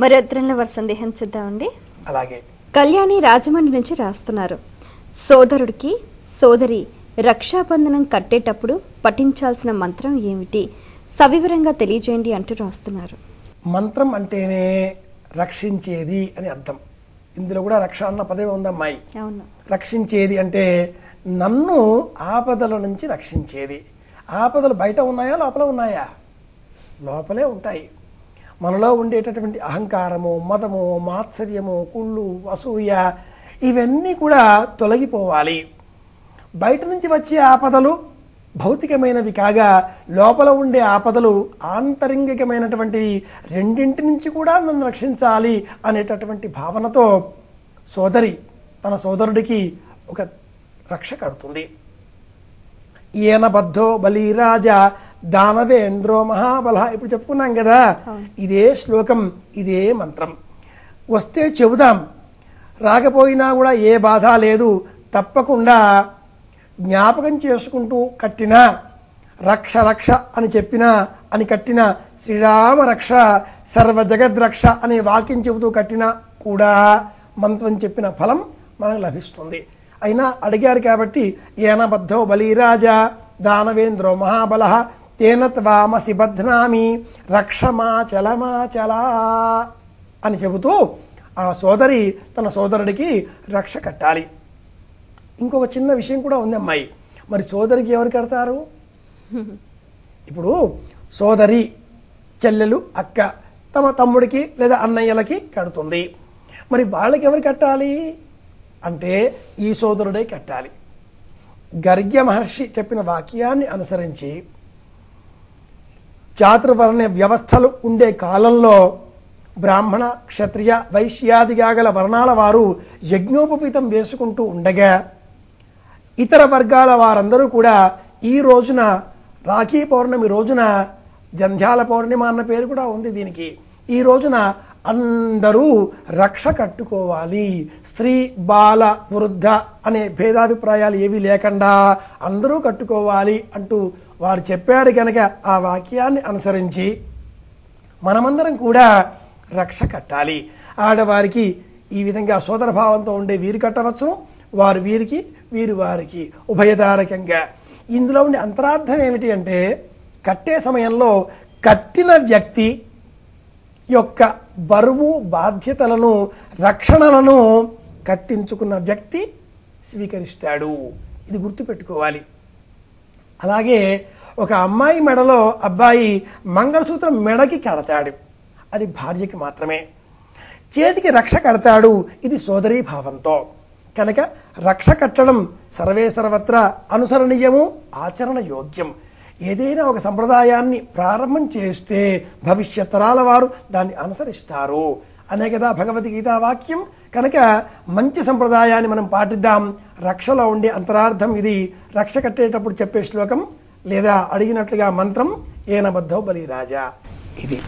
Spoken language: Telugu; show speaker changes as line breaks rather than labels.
మరి ఉత్తరంలో వారి సందేహం చూద్దామండి.
అలాగే
కళ్యాణి రాజమండ్రి నుంచి రాస్తున్నారు. సోదరుడికి సోదరి రక్షాబంధనం కట్టేటప్పుడు పఠించాల్సిన మంత్రం ఏమిటి, సవివరంగా తెలియజేయండి అంటూ రాస్తున్నారు.
మంత్రం అంటేనే రక్షించేది అని అర్థం. ఇందులో కూడా రక్ష అన్న పదమే ఉందమ్మాయి.
అవును.
రక్షించేది అంటే నన్ను ఆపదల నుంచి రక్షించేది. ఆపదలు బయట ఉన్నాయా లోపల ఉన్నాయా? లోపలే ఉంటాయి. మనలో ఉండేటటువంటి అహంకారము, మదము, మాత్సర్యము, కుళ్ళు, అసూయ ఇవన్నీ కూడా తొలగిపోవాలి. బయట నుంచి వచ్చే ఆపదలు భౌతికమైనవి కాగా లోపల ఉండే ఆపదలు ఆంతరింగికమైనటువంటివి. రెండింటి నుంచి కూడా నన్ను రక్షించాలి అనేటటువంటి భావనతో సోదరి తన సోదరుడికి ఒక రక్ష కడుతుంది. ఈయన బద్ధో బలిరాజా దానవేంద్రో మహాబల. ఇప్పుడు చెప్పుకున్నాం కదా, ఇదే శ్లోకం, ఇదే మంత్రం. వస్తే చెబుదాం, రాకపోయినా కూడా ఏ బాధ లేదు. తప్పకుండా జ్ఞాపకం చేసుకుంటూ కట్టిన రక్ష రక్ష అని చెప్పిన అని కట్టిన శ్రీరామ రక్ష సర్వ జగద్రక్ష అనే వాక్యం చెబుతూ కట్టినా కూడా మంత్రం చెప్పిన ఫలం మనకు లభిస్తుంది. అయినా అడిగారు కాబట్టి ఏన బద్ధో బలిరాజా దానవేంద్రో మహాబల తేన త్వామసి బధ్నామి రక్షమాచలమాచలా అని చెబుతూ ఆ సోదరి తన సోదరుడికి రక్ష కట్టాలి. ఇంకొక చిన్న విషయం కూడా ఉంది అమ్మాయి. మరి సోదరికి ఎవరు కడతారు? ఇప్పుడు సోదరి చెల్లెలు అక్క తమ తమ్ముడికి లేదా అన్నయ్యలకి కడుతుంది. మరి వాళ్ళకి ఎవరు కట్టాలి అంటే ఈ సోదరుడే కట్టాలి. గర్గ్య మహర్షి చెప్పిన వాక్యాన్ని అనుసరించి చాతుర్వర్ణ వ్యవస్థలు ఉండే కాలంలో బ్రాహ్మణ క్షత్రియ వైశ్యాదిగా గల వర్ణాల వారు యజ్ఞోపవీతం వేసుకుంటూ ఉండగా ఇతర వర్గాల వారందరూ కూడా ఈ రోజున రాఖీ పౌర్ణమి రోజున జంధ్యాల పౌర్ణిమ అన్న పేరు కూడా ఉంది దీనికి. ఈ రోజున అందరూ రక్ష కట్టుకోవాలి. స్త్రీ బాల వృద్ధ అనే భేదాభిప్రాయాలు ఏవీ లేకుండా అందరూ కట్టుకోవాలి అంటూ వారు చెప్పారు కనుక ఆ వాక్యాన్ని అనుసరించి మనమందరం కూడా రక్ష కట్టాలి. ఆడవారికి ఈ విధంగా సోదరభావంతో ఉండే వీరు కట్టవచ్చు, వారు వీరికి వీరు వారికి ఉభయదారకంగా. ఇందులో ఉండే అంతరార్థం ఏమిటి అంటే కట్టే సమయంలో కట్టిన వ్యక్తి యొక్క బరువు బాధ్యతలను రక్షణలను కట్టించుకున్న వ్యక్తి స్వీకరిస్తాడు. ఇది గుర్తుపెట్టుకోవాలి. అలాగే ఒక అమ్మాయి మెడలో అబ్బాయి మంగళసూత్రం మెడకి కడతాడు, అది భార్యకి మాత్రమే. చేతికి రక్ష కడతాడు, ఇది సోదరీ భావంతో. కనుక రక్ష కట్టడం సర్వే సర్వత్రా అనుసరణీయము, ఆచరణ యోగ్యం. ఏదైనా ఒక సంప్రదాయాన్ని ప్రారంభం చేస్తే భవిష్యత్ తరాల వారు దాన్ని అనుసరిస్తారు అనే కదా భగవద్గీత వాక్యం. కనుక మంచి సంప్రదాయాన్ని మనం పాటిద్దాం. రక్షలో ఉండే అంతరార్థం ఇది. రక్ష కట్టేటప్పుడు చెప్పే శ్లోకం లేదా అడిగినట్లుగా మంత్రం ఏన బద్ధో బలిరాజా ఇది.